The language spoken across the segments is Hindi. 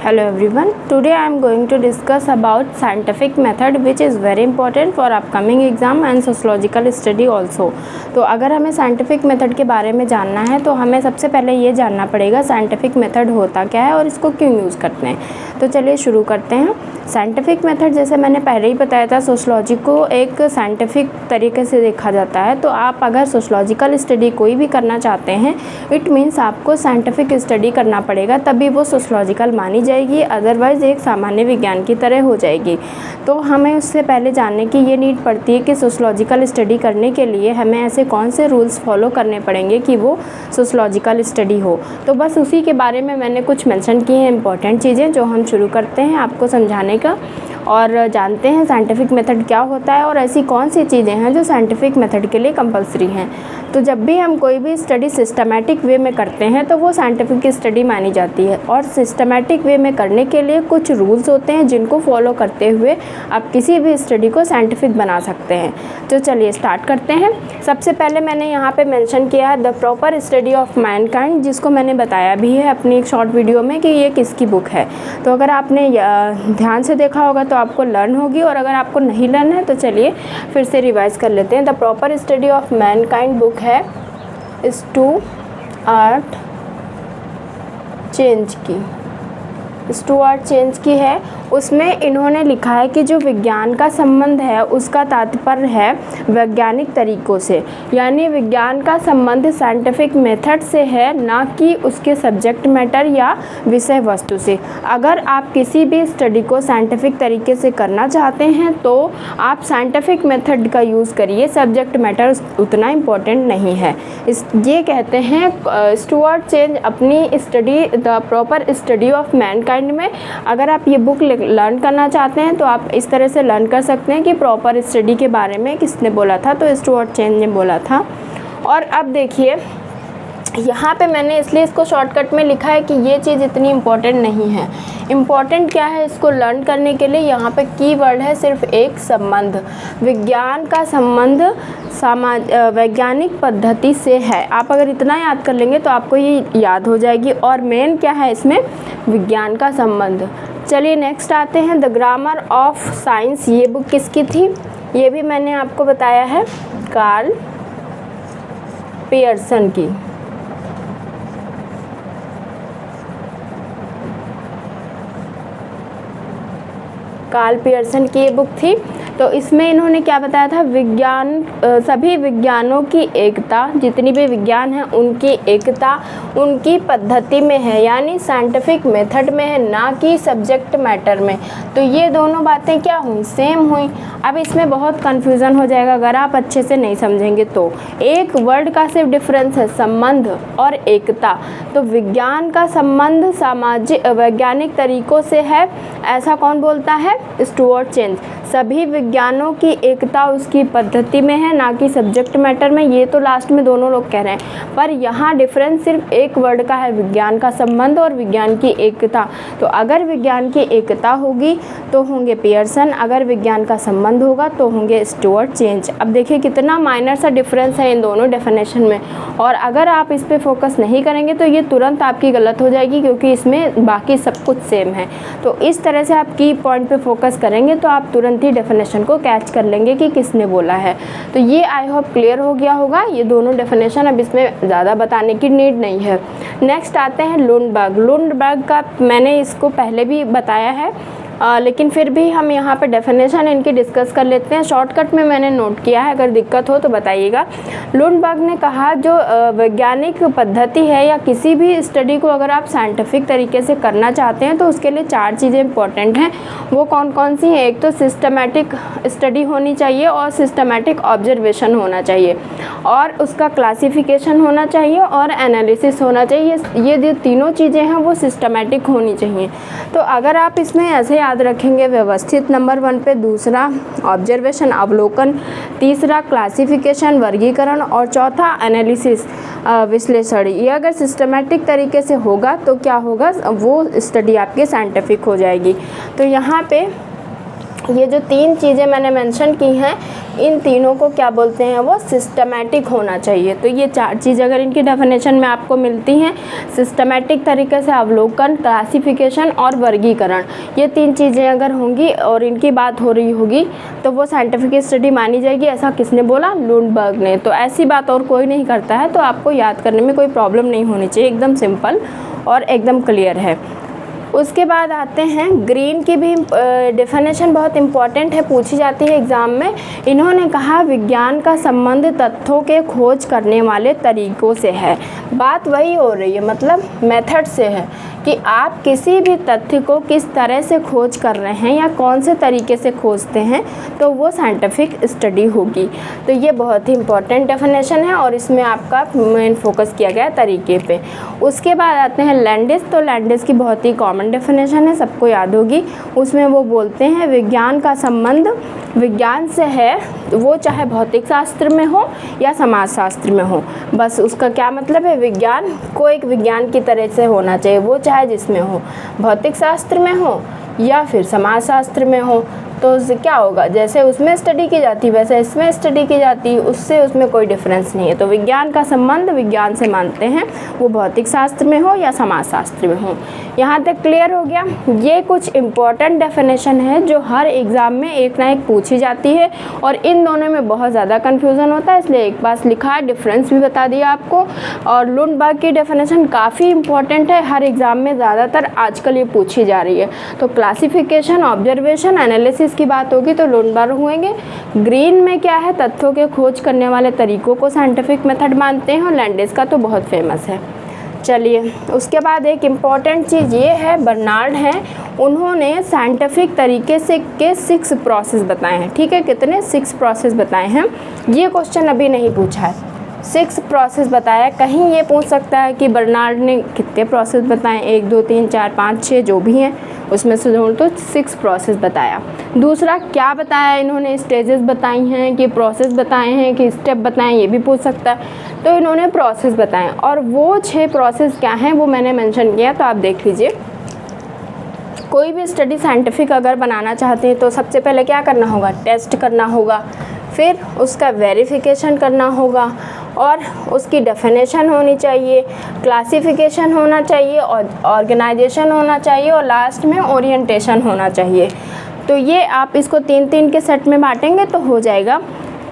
Hello everyone. Today I am going to discuss about scientific method which is very important for upcoming exam and sociological study also. तो अगर हमें साइंटिफिक मेथड के बारे में जानना है तो हमें सबसे पहले ये जानना पड़ेगा साइंटिफिक मेथड होता क्या है और इसको क्यों यूज़ करते हैं। तो चलिए शुरू करते हैं। साइंटिफिक मेथड जैसे मैंने पहले ही बताया था, सोशलॉजी को एक साइंटिफिक तरीके से देखा जाता है। तो आप अगर सोशलॉजिकल स्टडी कोई भी करना चाहते हैं, इट मीन्स आपको साइंटिफिक स्टडी करना पड़ेगा, तभी वो सोशलॉजिकल मानी जाएगी, अदरवाइज़ एक सामान्य विज्ञान की तरह हो जाएगी। तो हमें उससे पहले जानने की ये नीड पड़ती है कि सोशलॉजिकल स्टडी करने के लिए हमें ऐसे कौन से रूल्स फॉलो करने पड़ेंगे कि वो सोशलॉजिकल स्टडी हो। तो बस उसी के बारे में मैंने कुछ मेंशन की हैं इंपॉर्टेंट चीज़ें, जो हम शुरू करते हैं आपको समझाने का और जानते हैं साइंटिफिक मेथड क्या होता है और ऐसी कौन सी चीज़ें हैं जो साइंटिफिक मेथड के लिए कंपलसरी हैं। तो जब भी हम कोई भी स्टडी सिस्टमैटिक वे में करते हैं तो वो साइंटिफिक स्टडी मानी जाती है, और सिस्टमैटिक वे में करने के लिए कुछ रूल्स होते हैं जिनको फॉलो करते हुए आप किसी भी स्टडी को साइंटिफिक बना सकते हैं। तो चलिए स्टार्ट करते हैं। सबसे पहले मैंने यहाँ पे मेंशन किया है the proper study of Mankind, जिसको मैंने बताया भी है अपनी एक शॉर्ट वीडियो में कि ये किसकी बुक है। तो अगर आपने ध्यान से देखा होगा तो आपको लर्न होगी, और अगर आपको नहीं लर्न है तो चलिए फिर से रिवाइज कर लेते हैं। The proper study of Mankind book है स्टुअर्ट चेंज की है। उसमें इन्होंने लिखा है कि जो विज्ञान का संबंध है उसका तात्पर्य है वैज्ञानिक तरीकों से, यानी विज्ञान का संबंध साइंटिफिक मेथड से है, ना कि उसके सब्जेक्ट मैटर या विषय वस्तु से। अगर आप किसी भी स्टडी को साइंटिफिक तरीके से करना चाहते हैं तो आप साइंटिफिक मेथड का यूज़ करिए, सब्जेक्ट मैटर उतना इम्पोर्टेंट नहीं है। ये कहते हैं स्टुअर्ट चेंज अपनी study the proper study of Mankind में। अगर आप ये बुक लर्न करना चाहते हैं तो आप इस तरह से लर्न कर सकते हैं कि प्रॉपर स्टडी के बारे में किसने बोला था, तो स्टुअर्ट चेंज ने बोला था। और अब देखिए यहाँ पे मैंने इसलिए इसको शॉर्टकट में लिखा है कि ये चीज़ इतनी इम्पॉर्टेंट नहीं है। इम्पॉर्टेंट क्या है इसको लर्न करने के लिए, यहाँ पे कीवर्ड है सिर्फ एक, संबंध। विज्ञान का संबंध वैज्ञानिक पद्धति से है। आप अगर इतना याद कर लेंगे तो आपको ये याद हो जाएगी। और मेन क्या है इसमें, विज्ञान का संबंध। चलिए नेक्स्ट आते हैं द ग्रामर ऑफ साइंस। ये बुक किसकी थी, ये भी मैंने आपको बताया है, कार्ल पियर्सन की। कार्ल पियर्सन की ये बुक थी। तो इसमें इन्होंने क्या बताया था, विज्ञान सभी विज्ञानों की एकता, जितनी भी विज्ञान है उनकी एकता उनकी पद्धति में है, यानी साइंटिफिक मेथड में है, ना कि सब्जेक्ट मैटर में। तो ये दोनों बातें क्या हुई, सेम हुई। अब इसमें बहुत कन्फ्यूज़न हो जाएगा अगर आप अच्छे से नहीं समझेंगे तो। एक वर्ड का सिर्फ डिफरेंस है, संबंध और एकता। तो विज्ञान का संबंध सामाजिक वैज्ञानिक तरीकों से है, ऐसा कौन बोलता है, स्टुअर्ट चेंज। सभी विज्ञानों की एकता उसकी पद्धति में है, ना कि सब्जेक्ट मैटर में। ये तो लास्ट में दोनों लोग कह रहे हैं, पर यहाँ डिफरेंस सिर्फ एक वर्ड का है, विज्ञान का संबंध और विज्ञान की एकता। तो अगर विज्ञान की एकता होगी तो होंगे पियर्सन, अगर विज्ञान का संबंध होगा तो होंगे स्टुअर्ट चेंज। अब देखिए कितना माइनर सा डिफरेंस है इन दोनों डेफिनेशन में, और अगर आप इस पर फोकस नहीं करेंगे तो ये तुरंत आपकी गलत हो जाएगी, क्योंकि इसमें बाकी सब कुछ सेम है। तो इस तरह से आप की पॉइंट पे फोकस करेंगे तो आप तुरंत ही डेफिनेशन को कैच कर लेंगे कि किसने बोला है। तो ये आई होप क्लियर हो गया होगा ये दोनों डेफिनेशन। अब इसमें ज़्यादा बताने की नीड नहीं है। नेक्स्ट आते हैं लुंडबर्ग का मैंने इसको पहले भी बताया है, लेकिन फिर भी हम यहाँ पे डेफिनेशन इनकी डिस्कस कर लेते हैं। शॉर्टकट में मैंने नोट किया है, अगर दिक्कत हो तो बताइएगा। लुंडबर्ग ने कहा जो वैज्ञानिक पद्धति है या किसी भी स्टडी को अगर आप साइंटिफिक तरीके से करना चाहते हैं तो उसके लिए 4 चीज़ें इंपॉर्टेंट हैं। वो कौन कौन सी हैं, एक तो सिस्टमैटिक स्टडी होनी चाहिए और सिस्टमैटिक ऑब्जर्वेशन होना चाहिए, और उसका क्लासिफिकेशन होना चाहिए और एनालिसिस होना चाहिए। ये जो तीनों चीज़ें हैं वो सिस्टमैटिक होनी चाहिए। तो अगर आप इसमें ऐसे याद रखेंगे, व्यवस्थित नंबर 1 पे, दूसरा ऑब्जर्वेशन अवलोकन, तीसरा क्लासिफिकेशन वर्गीकरण, और चौथा एनालिसिस विश्लेषण। ये अगर सिस्टमैटिक तरीके से होगा तो क्या होगा, वो स्टडी आपकी साइंटिफिक हो जाएगी। तो यहाँ पे ये जो 3 चीज़ें मैंने मेंशन की हैं इन तीनों को क्या बोलते हैं, वो सिस्टमैटिक होना चाहिए। तो ये 4 चीज़ अगर इनकी डेफिनेशन में आपको मिलती हैं, सिस्टमैटिक तरीके से अवलोकन, क्लासिफिकेशन और वर्गीकरण, ये 3 चीज़ें अगर होंगी और इनकी बात हो रही होगी तो वो साइंटिफिक स्टडी मानी जाएगी। ऐसा किसने बोला, लुंडबर्ग ने। तो ऐसी बात और कोई नहीं करता है, तो आपको याद करने में कोई प्रॉब्लम नहीं होनी चाहिए, एकदम सिंपल और एकदम क्लियर है। उसके बाद आते हैं ग्रीन की भी डेफिनेशन बहुत इम्पॉर्टेंट है, पूछी जाती है एग्ज़ाम में। इन्होंने कहा विज्ञान का संबंध तथ्यों के खोज करने वाले तरीकों से है। बात वही हो रही है, मतलब मेथड से है कि आप किसी भी तथ्य को किस तरह से खोज कर रहे हैं या कौन से तरीके से खोजते हैं, तो वो साइंटिफिक स्टडी होगी। तो ये बहुत ही इम्पॉर्टेंट डेफिनेशन है और इसमें आपका मेन फोकस किया गया है तरीके पे। उसके बाद आते हैं लैंडिस। तो लैंडिस की बहुत ही कॉमन डेफिनेशन है, सबको याद होगी। उसमें वो बोलते हैं विज्ञान का संबंध विज्ञान से है, वो चाहे भौतिक शास्त्र में हो या समाज शास्त्र में हो। बस उसका क्या मतलब है, विज्ञान को एक विज्ञान की तरह से होना चाहिए, वो चाहे जिसमें हो, भौतिक शास्त्र में हो या फिर समाज शास्त्र में हो। तो क्या होगा, जैसे उसमें स्टडी की जाती वैसे इसमें स्टडी की जाती, उससे उसमें कोई डिफरेंस नहीं है। तो विज्ञान का संबंध विज्ञान से मानते हैं, वो भौतिक शास्त्र में हो या समाज शास्त्र में हो। यहाँ तक क्लियर हो गया। ये कुछ इम्पॉर्टेंट डेफिनेशन है जो हर एग्ज़ाम में एक ना एक पूछी जाती है और इन दोनों में बहुत ज़्यादा कन्फ्यूज़न होता है, इसलिए एक पास लिखा है, डिफरेंस भी बता दिया आपको। और लुंडबर्ग की डेफिनेशन काफ़ी इंपॉर्टेंट है, हर एग्ज़ाम में ज़्यादातर आजकल ये पूछी जा रही है। तो क्लासिफिकेशन, ऑब्जर्वेशन, एनालिसिस की बात होगी तो लुंडबर्ग होंगे। ग्रीन में क्या है, तथ्यों के खोज करने वाले तरीकों को साइंटिफिक मेथड मानते हैं और लैंडिस का तो बहुत फेमस है। चलिए, उसके बाद एक इम्पॉर्टेंट चीज़ ये है, बर्नार्ड हैं, उन्होंने साइंटिफिक तरीके से के 6 प्रोसेस बताए हैं। ठीक है, कितने, 6 प्रोसेस बताए हैं। ये क्वेश्चन अभी नहीं पूछा है, 6 प्रोसेस बताया। कहीं ये पूछ सकता है कि बर्नार्ड ने कितने प्रोसेस बताए, 1 2 3 4 5 6 जो भी हैं उसमें से जोड़ तो 6 प्रोसेस बताया। दूसरा क्या बताया इन्होंने, स्टेजेस बताई हैं कि प्रोसेस बताए हैं कि स्टेप बताए, ये भी पूछ सकता है। तो इन्होंने प्रोसेस बताए और वो 6 प्रोसेस क्या हैं वो मैंने मेंशन किया, तो आप देख लीजिए। कोई भी स्टडी साइंटिफिक अगर बनाना चाहते हैं तो सबसे पहले क्या करना होगा, टेस्ट करना होगा, फिर उसका वेरिफिकेशन करना होगा और उसकी डेफिनेशन होनी चाहिए, क्लासिफिकेशन होना चाहिए और ऑर्गेनाइजेशन होना चाहिए और लास्ट में ओरिएंटेशन होना चाहिए। तो ये आप इसको 3-3 के सेट में बांटेंगे तो हो जाएगा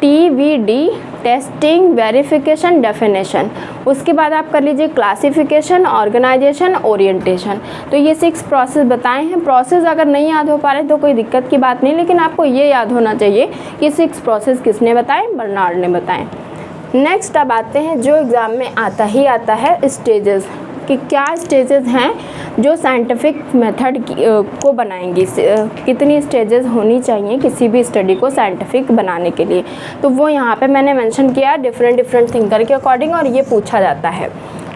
TVD, टेस्टिंग, वेरिफिकेशन, डेफिनेशन। उसके बाद आप कर लीजिए क्लासिफिकेशन, ऑर्गेनाइजेशन, ओरिएंटेशन। तो ये 6 प्रोसेस बताए हैं। प्रोसेस अगर नहीं याद हो पा रहे तो कोई दिक्कत की बात नहीं, लेकिन आपको ये याद होना चाहिए कि 6 प्रोसेस किसने बताए, बर्नार्ड ने बताए। नेक्स्ट अब आते हैं जो एग्ज़ाम में आता ही आता है, स्टेजेस, कि क्या स्टेजेस हैं जो साइंटिफिक मेथड को बनाएंगी, कितनी स्टेजेस होनी चाहिए किसी भी स्टडी को साइंटिफिक बनाने के लिए। तो वो यहाँ पे मैंने मेंशन किया डिफरेंट थिंकर के अकॉर्डिंग, और ये पूछा जाता है।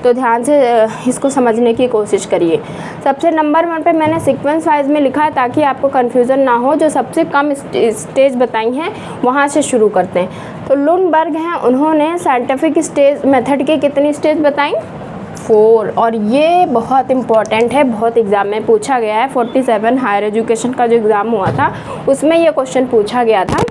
तो ध्यान से इसको समझने की कोशिश करिए। सबसे नंबर 1 पे मैंने सीक्वेंस वाइज में लिखा है ताकि आपको कन्फ्यूज़न ना हो। जो सबसे कम स्टेज बताई हैं वहाँ से शुरू करते हैं। तो लुंडबर्ग हैं, उन्होंने साइंटिफिक स्टेज मेथड की कितनी स्टेज बताई, 4। और ये बहुत इम्पॉर्टेंट है, बहुत एग्ज़ाम में पूछा गया है। 47 हायर एजुकेशन का जो एग्ज़ाम हुआ था उसमें ये क्वेश्चन पूछा गया था।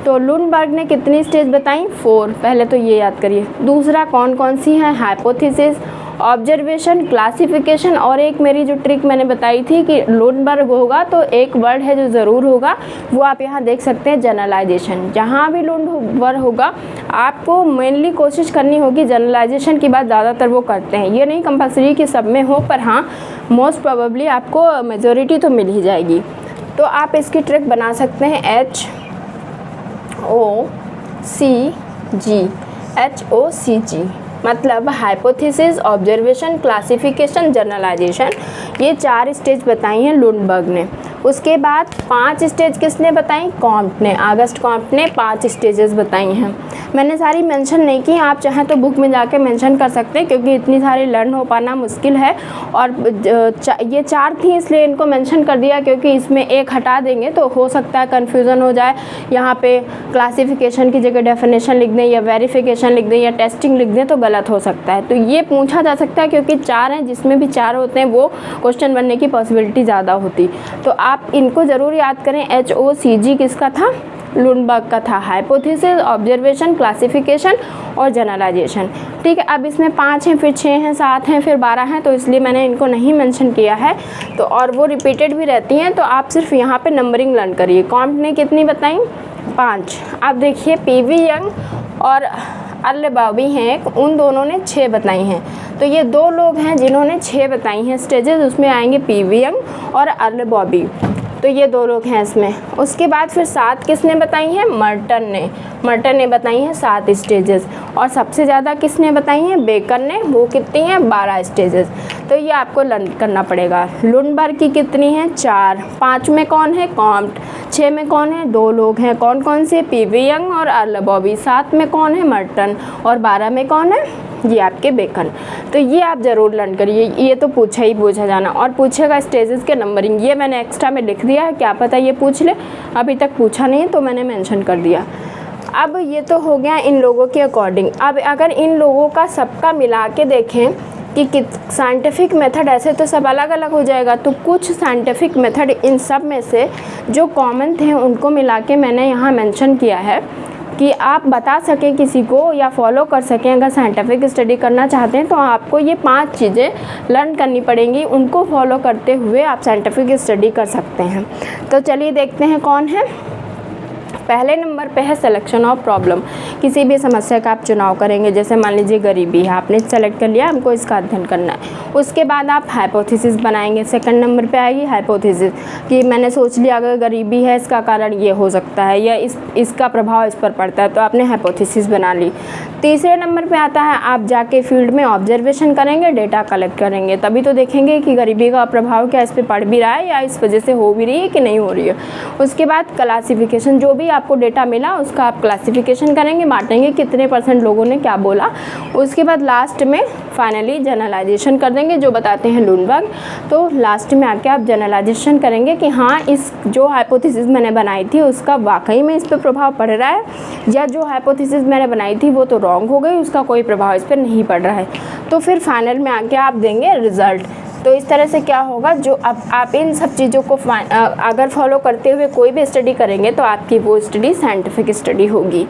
तो लुंडबर्ग ने कितनी स्टेज बताई, 4। पहले तो ये याद करिए। दूसरा कौन कौन सी है, हाइपोथेसिस, ऑब्जर्वेशन, क्लासिफिकेशन, और एक मेरी जो ट्रिक मैंने बताई थी कि लुंडबर्ग होगा तो एक वर्ड है जो ज़रूर होगा, वो आप यहाँ देख सकते हैं, जनरलाइजेशन। जहाँ भी लुंडबर्ग होगा आपको मेनली कोशिश करनी होगी जनरलाइजेशन की बात, ज़्यादातर वो करते हैं। ये नहीं कंपल्सरी कि सब में हो, पर हाँ मोस्ट प्रोबेबली आपको मेजॉरिटी तो मिल ही जाएगी। तो आप इसकी ट्रिक बना सकते हैं, HOCG, मतलब हाइपोथेसिस, ऑब्जर्वेशन, क्लासिफिकेशन, जनरलाइजेशन। ये 4 स्टेज बताई हैं लुंडबर्ग ने। उसके बाद 5 स्टेज किसने बताई, कॉम्ट ने, ऑगस्ट कॉम्ट ने 5 स्टेजेस बताई हैं। मैंने सारी मेंशन नहीं की, आप चाहें तो बुक में जाके मेंशन कर सकते हैं क्योंकि इतनी सारी लर्न हो पाना मुश्किल है। और ये 4 थी इसलिए इनको मेंशन कर दिया, क्योंकि इसमें एक हटा देंगे तो हो सकता है कन्फ्यूज़न हो जाए। यहाँ पे क्लासिफिकेशन की जगह डेफिनेशन लिख दें या वेरिफिकेशन लिख दें या टेस्टिंग लिख दें तो गलत हो सकता है। तो ये पूछा जा सकता है क्योंकि 4 हैं, जिसमें भी 4 होते हैं वो क्वेश्चन बनने की पॉसिबिलिटी ज़्यादा होती। तो आप इनको ज़रूर याद करें। HOCG किसका था, लुनबर्ग का था हाइपोथेसिस, ऑब्जर्वेशन, क्लासिफिकेशन और जनरलाइजेशन। ठीक है, अब इसमें 5 हैं, फिर 6 हैं, 7 हैं, फिर 12 हैं, तो इसलिए मैंने इनको नहीं मेंशन किया है। तो और वो रिपीटेड भी रहती हैं, तो आप सिर्फ यहाँ पे नंबरिंग लर्न करिए। कॉम्ट ने कितनी बताई? 5। अब देखिए पीवी यंग और अर्ल बॉबी हैं, उन दोनों ने 6 बताई हैं। तो ये 2 लोग हैं जिन्होंने 6 बताई हैं स्टेजेस, उसमें आएंगे पीवी यंग और अर्ल बॉबी। तो ये 2 लोग हैं इसमें। उसके बाद फिर 7 किसने बताई हैं? मर्टन ने बताई हैं 7 स्टेजेस। और सबसे ज़्यादा किसने बताई हैं? बेकर ने। वो कितनी हैं? 12 स्टेजेस। तो ये आपको लर्न करना पड़ेगा। लुनबर्ग की कितनी हैं? 4। 5 में कौन है? कॉम्ट। 6 में कौन है? 2 लोग हैं। कौन कौन से? पीवी यंग और अर्ल बॉबी। 7 में कौन है? मर्टन। और 12 में कौन है? ये आपके बेकन। तो ये आप ज़रूर लर्न करिए, ये तो पूछा जाना। और पूछेगा स्टेजेस के नंबरिंग, ये मैंने एक्स्ट्रा में लिख दिया है, क्या पता ये पूछ ले, अभी तक पूछा नहीं है तो मैंने मेंशन कर दिया। अब ये तो हो गया इन लोगों के अकॉर्डिंग। अब अगर इन लोगों का सबका मिला के देखें कि साइंटिफिक मेथड, ऐसे तो सब अलग अलग हो जाएगा, तो कुछ साइंटिफिक मेथड इन सब में से जो कॉमन थे उनको मिला के मैंने यहाँ मेंशन किया है कि आप बता सकें किसी को या फॉलो कर सकें। अगर साइंटिफिक स्टडी करना चाहते हैं तो आपको ये 5 चीज़ें लर्न करनी पड़ेंगी, उनको फॉलो करते हुए आप साइंटिफिक स्टडी कर सकते हैं। तो चलिए देखते हैं कौन है। पहले नंबर पे है सिलेक्शन ऑफ प्रॉब्लम। किसी भी समस्या का आप चुनाव करेंगे, जैसे मान लीजिए गरीबी है, आपने सेलेक्ट कर लिया, हमको इसका अध्ययन करना है। उसके बाद आप हाइपोथेसिस बनाएंगे। सेकंड नंबर पे आएगी हाइपोथेसिस कि मैंने सोच लिया अगर गरीबी है इसका कारण ये हो सकता है या इसका प्रभाव इस पर पड़ता है, तो आपने हाइपोथेसिस बना ली। तीसरे नंबर पे आता है आप जाके फील्ड में ऑब्जर्वेशन करेंगे, डेटा कलेक्ट करेंगे, तभी तो देखेंगे कि गरीबी का प्रभाव क्या इस पर पड़ भी रहा है या इस वजह से हो भी रही है कि नहीं हो रही है। उसके बाद क्लासिफिकेशन, जो भी आपको डेटा मिला उसका आप क्लासिफिकेशन करेंगे, बांटेंगे कितने % लोगों ने क्या बोला। उसके बाद लास्ट में फाइनली जनरलाइजेशन कर देंगे, जो बताते हैं लुनबर्ग। तो लास्ट में आके आप जनरलाइजेशन करेंगे कि हाँ, इस जो हाइपोथेसिस मैंने बनाई थी उसका वाकई में इस पर प्रभाव पड़ रहा है, या जो हाइपोथेसिस मैंने बनाई थी वो तो रॉन्ग हो गई, उसका कोई प्रभाव इस पर नहीं पड़ रहा है। तो फिर फाइनल में आके आप देंगे रिज़ल्ट। तो इस तरह से क्या होगा, जो अब आप इन सब चीज़ों को अगर फॉलो करते हुए कोई भी स्टडी करेंगे तो आपकी वो स्टडी साइंटिफिक स्टडी होगी।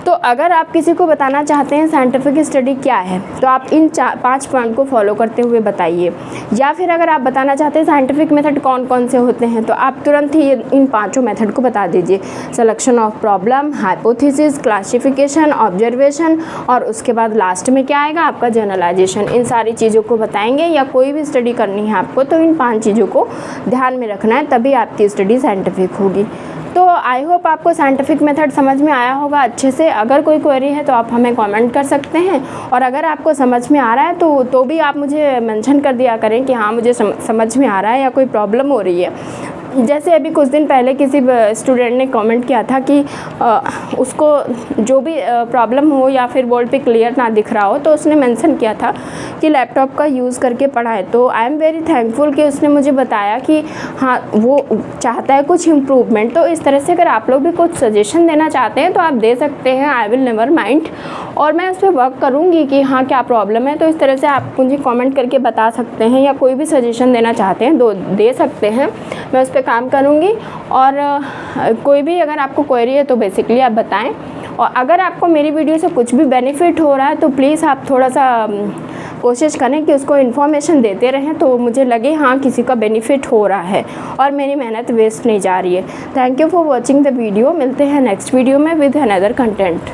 तो अगर आप किसी को बताना चाहते हैं साइंटिफिक स्टडी क्या है, तो आप इन 5 पॉइंट को फॉलो करते हुए बताइए। या फिर अगर आप बताना चाहते हैं साइंटिफिक मेथड कौन कौन से होते हैं, तो आप तुरंत ही इन 5 मेथड को बता दीजिए। Selection of problem, hypothesis, classification, observation और उसके बाद लास्ट में क्या आएगा आपका जनरलाइजेशन। इन सारी चीज़ों को बताएंगे, या कोई भी स्टडी करनी है आपको तो इन 5 चीज़ों को ध्यान में रखना है, तभी आपकी स्टडी साइंटिफिक होगी। तो आई होप आपको साइंटिफिक मेथड समझ में आया होगा अच्छे से। अगर कोई क्वेरी है तो आप हमें कमेंट कर सकते हैं, और अगर आपको समझ में आ रहा है तो भी आप मुझे मेंशन कर दिया करें कि हाँ मुझे समझ में आ रहा है या कोई प्रॉब्लम हो रही है। जैसे अभी कुछ दिन पहले किसी स्टूडेंट ने कमेंट किया था कि उसको जो भी प्रॉब्लम हो या फिर बोर्ड पे क्लियर ना दिख रहा हो, तो उसने मेंशन किया था कि लैपटॉप का यूज़ करके पढ़ाए। तो आई एम वेरी थैंकफुल कि उसने मुझे बताया कि हाँ वो चाहता है कुछ इम्प्रूवमेंट। तो इस तरह से अगर आप लोग भी कुछ सजेशन देना चाहते हैं तो आप दे सकते हैं, आई विल नेवर माइंड, और मैं उस पर वर्क करूँगी कि हाँ क्या प्रॉब्लम है। तो इस तरह से आप मुझे कॉमेंट करके बता सकते हैं, या कोई भी सजेशन देना चाहते हैं तो दे सकते हैं, मैं उस पर काम करूँगी। और कोई भी अगर आपको क्वेरी है तो बेसिकली आप बताएं। और अगर आपको मेरी वीडियो से कुछ भी बेनिफिट हो रहा है तो प्लीज़ आप थोड़ा सा कोशिश करें कि उसको इन्फॉर्मेशन देते रहें, तो मुझे लगे हाँ किसी का बेनिफिट हो रहा है और मेरी मेहनत वेस्ट नहीं जा रही है। Thank you for watching the video. मिलते हैं नेक्स्ट वीडियो में विद अनदर कंटेंट।